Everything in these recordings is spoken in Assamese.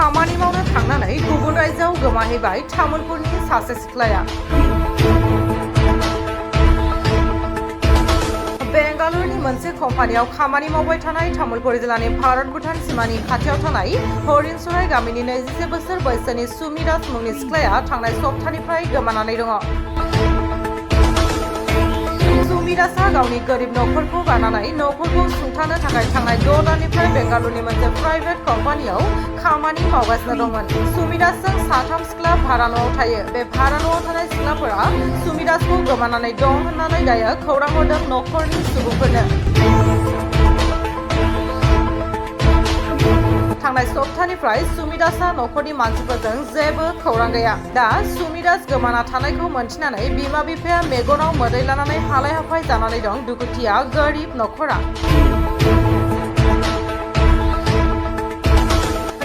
खामानि मावनो थांनानै गुबुन रायजोआव गोमाहैबाय तामुलपुरनि सासे सिख्लाया। बेंगालुरुनि मोनसे कम्पानियाव खामानि मावबाय थानाय तामुलपुर जिल्लानि भारत भुटान सीमानि खाथियाव थानाय हरिणसराय गामिनि 21 बोसोर बैसोनि सुमि दास मुंनि सिख्लाया थांनाय सप्तानिफ्राय गोमानानै दङ। सुमि दासआ गावनि गोरिब नखरखौ गारनानै नखरखौ सुंथानो थाखाय थांनाय 6 दाननिफ्राय बेंगालुरुनि मोनसे प्राइभेट कम्पानियाव खामानि मावगासिनो दंमोन। सुमि दासजों 3 सिख्ला भारा न'आव थायो। बे भारा न'आव थानाय सिख्लाफोरा सुमि दासखौ गोमानानै दं होननानै दायो खौरां हरदों नखरनि सुबुंफोरनो। थांनाय सप्तानिफ्राय सुमि दासआ नखरनि मानसिफोरजों जेबो खौरां गैया। दा सुमि दास गोमाना थानायखौ मोनथिनानै बिमा बिफाया मेगनाव मोदै लानानै हालाय हाफाय जानानै दं दुखुथिया गोरिब नखरा।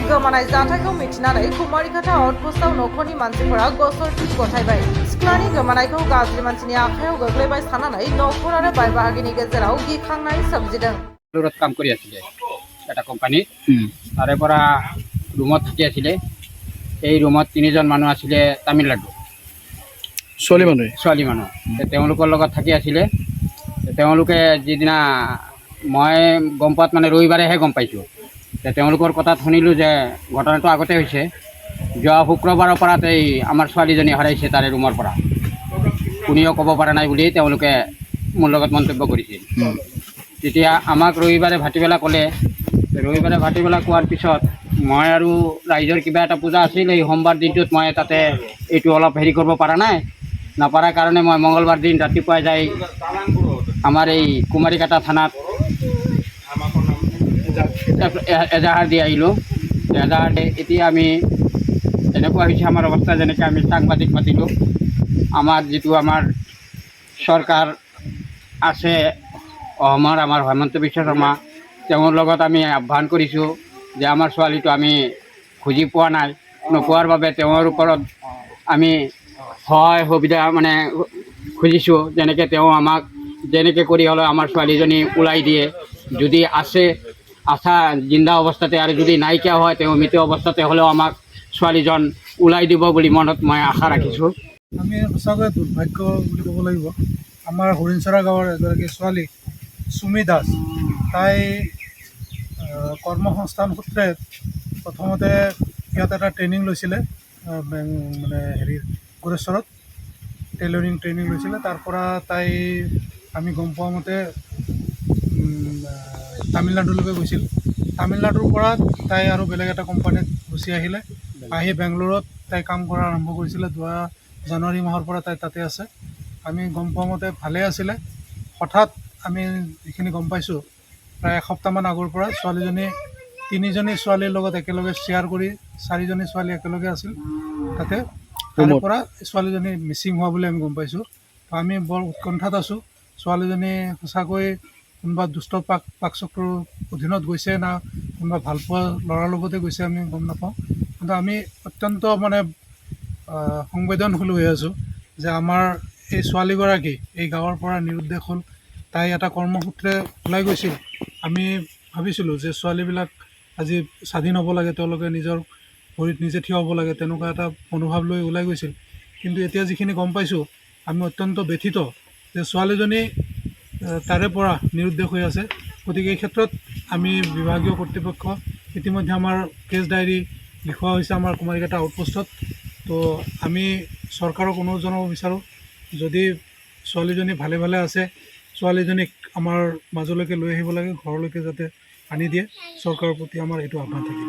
गोमानाय जाथायखौ मिथिनानै कुमारिघाटा आउटपोस्टआव नखरनि मानसिफोरा गसरथि गथायबाय। सिख्लानि गोमानायखौ गाज्रि मानसिनि आखायाव गोग्लैबाय साननानै नखर आरो बाय बाहागिनि गेजेराव गिखांनाय सोमजिदों। কাম কৰি আছিলে এটা কোম্পানীত তাৰে পৰা ৰুমত থাকি আছিলে। এই ৰুমত 3জন মানুহ আছিলে তামিলনাডু ছোৱালী মানুহ। তেওঁলোকৰ লগত থাকি আছিলে। তেওঁলোকে যিদিনা মই গম পোৱাত মানে ৰবিবাৰেহে গম পাইছোঁ। তেওঁলোকৰ কথাত শুনিলোঁ যে ঘটনাটো আগতে হৈছে। যোৱা শুক্ৰবাৰৰ পৰা আমাৰ ছোৱালীজনী হেৰাইছে তাৰে ৰুমৰ পৰা। কোনেও ক'ব পৰা নাই বুলি তেওঁলোকে মোৰ লগত মন্তব্য কৰিছিল। তেতিয়া আমাক ৰবিবাৰে ভাটিবেলা ক'লে। ৰবিবাৰে ভাটিবেলা কোৱাৰ পিছত মই আৰু ৰাইজৰ কিবা এটা পূজা আছিল। এই সোমবাৰ দিনটোত মই তাতে এইটো অলপ হেৰি কৰিব পৰা নাই। নাপাৰাৰ কাৰণে মই মঙলবাৰ দিন ৰাতিপুৱাই যাই আমাৰ এই কুমাৰিঘাটা থানাত এজাহাৰ দি আহিলোঁ। এজাহাৰ দি এতিয়া আমি এনেকুৱা হৈছে আমাৰ অৱস্থা, যেনেকৈ আমি সাংবাদিক মাতিলোঁ। আমাৰ যিটো আমাৰ চৰকাৰ আছে আমাৰ হেমন্ত বিশ্ব শৰ্মা, তেওঁৰ লগত আমি আহ্বান কৰিছোঁ যে আমাৰ ছোৱালীটো আমি খুজি পোৱা নাই। নোপোৱাৰ বাবে তেওঁৰ ওপৰত আমি সহায় সুবিধা মানে খুজিছোঁ, যেনেকৈ তেওঁ আমাক যেনেকৈ কৰি হ'লেও আমাৰ ছোৱালীজনী ওলাই দিয়ে। যদি আছে জিন্দা অৱস্থাতে, আৰু যদি নাইকিয়া হয় তেওঁ মৃত অৱস্থাতে হ'লেও আমাক ছোৱালীজন ওলাই দিব বুলি মনত মই আশা ৰাখিছোঁ। আমি সঁচাকৈ দুৰ্ভাগ্য বুলি ক'ব লাগিব। আমাৰ হৰিণচৰা গাঁৱৰ এগৰাকী ছোৱালী সুমি দাস, তাই কৰ্মসংস্থান সূত্ৰে প্ৰথমতে ইয়াত এটা ট্ৰেইনিং লৈছিলে, মানে গোৰেশ্বৰত টেইলৰিং ট্ৰেইনিং লৈছিলে। তাৰ পৰা তাই আমি গম পোৱা মতে তামিলনাডুলৈকে গৈছিল। তামিলনাডুৰ পৰা তাই আৰু বেলেগ এটা কোম্পানীত গুচি আহিলে। আহি বেংগলোৰত তাই কাম কৰা আৰম্ভ কৰিছিলে। 2 জানুৱাৰী মাহৰ পৰা তাই তাতে আছে। আমি গম পোৱা মতে ভালেই আছিলে। হঠাৎ আমি যিখিনি গম পাইছোঁ, প্ৰায় এসপ্তাহমান আগৰ পৰা ছোৱালীজনী 3জনী ছোৱালীৰ লগত একেলগে শ্বেয়াৰ কৰি 4জনী ছোৱালী একেলগে আছিল তাতে। তাৰ পৰা ছোৱালীজনী মিচিং হোৱা বুলি আমি গম পাইছোঁ। আমি বৰ উৎকণ্ঠাত আছোঁ। ছোৱালীজনী সঁচাকৈ কোনোবা দুষ্ট পাকচক্ৰৰ অধীনত গৈছে না কোনোবা ভালপোৱা ল'ৰাৰ লগতে গৈছে, আমি গম নাপাওঁ। কিন্তু আমি অত্যন্ত মানে সংবেদনশীল হৈ আছোঁ যে আমাৰ এই ছোৱালীগৰাকী এই গাঁৱৰ পৰা নিৰুদ্দেশ হ'ল। তাই এটা কৰ্মসূত্ৰে ওলাই গৈছিল। আমি ভাবিছিলোঁ যে ছোৱালীবিলাক আজি স্বাধীন হ'ব লাগে, তেওঁলোকে নিজৰ ভৰিত নিজে থিয় হ'ব লাগে, তেনেকুৱা এটা মনোভাৱ লৈ ওলাই গৈছিল। কিন্তু এতিয়া যিখিনি গম পাইছোঁ, আমি অত্যন্ত ব্যথিত যে ছোৱালীজনী তাৰে পৰা নিৰুদ্দেশ হৈ আছে। গতিকে এই ক্ষেত্ৰত আমি বিভাগীয় কৰ্তৃপক্ষ ইতিমধ্যে আমাৰ কেছ ডায়েৰী লিখোৱা হৈছে আমাৰ কুমাৰিঘাটা আউটপোষ্টত। তো আমি চৰকাৰক অনুৰোধ জনাব বিচাৰোঁ, যদি ছোৱালীজনী ভালে ভালে আছে, ছোৱালীজনীক আমাৰ মাজলৈকে লৈ আহিব লাগে, ঘৰলৈকে যাতে আনি দিয়ে। চৰকাৰৰ প্ৰতি আমাৰ এইটো আহ্বান থাকিল।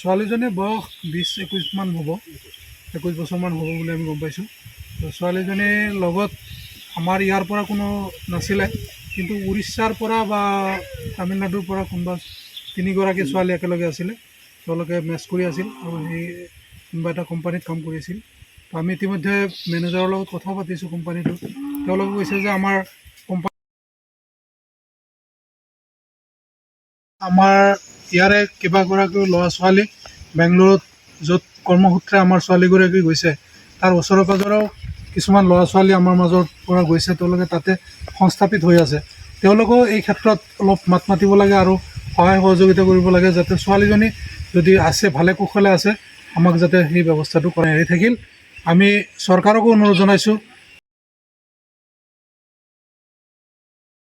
ছোৱালীজনীৰ বয়স 20-21 মান হ'ব, 21 বছৰমান হ'ব বুলি আমি গম পাইছোঁ। তো ছোৱালীজনীৰ লগত আমাৰ ইয়াৰ পৰা কোনো নাছিলে, কিন্তু উৰিষ্যাৰ পৰা বা তামিলনাডুৰ পৰা কোনোবা 3গৰাকী ছোৱালী একেলগে আছিলে। তেওঁলোকে মেচ কৰি আছিল আৰু সেই কোনোবা এটা কোম্পানীত কাম কৰি আছিল। তো আমি ইতিমধ্যে মেনেজাৰৰ লগত কথা পাতিছোঁ কোম্পানীটোত। তেওঁলোকে কৈছে যে আমাৰ ইয়াৰে কেইবাগৰাকীও ল'ৰা ছোৱালী বেংগলোৰত য'ত কৰ্মসূত্ৰে আমাৰ ছোৱালীগৰাকী গৈছে, তাৰ ওচৰে পাঁজৰেও কিছুমান ল'ৰা ছোৱালী আমাৰ মাজৰ পৰা গৈছে। তেওঁলোকে তাতে সংস্থাপিত হৈ আছে। তেওঁলোকেও এই ক্ষেত্ৰত অলপ মাত মাতিব লাগে আৰু সহায় সহযোগিতা কৰিব লাগে, যাতে ছোৱালীজনী যদি আছে ভালে কুশলে আছে আমাক যাতে সেই ব্যৱস্থাটো কৰাই থাকিল। আমি চৰকাৰকো অনুৰোধ জনাইছোঁ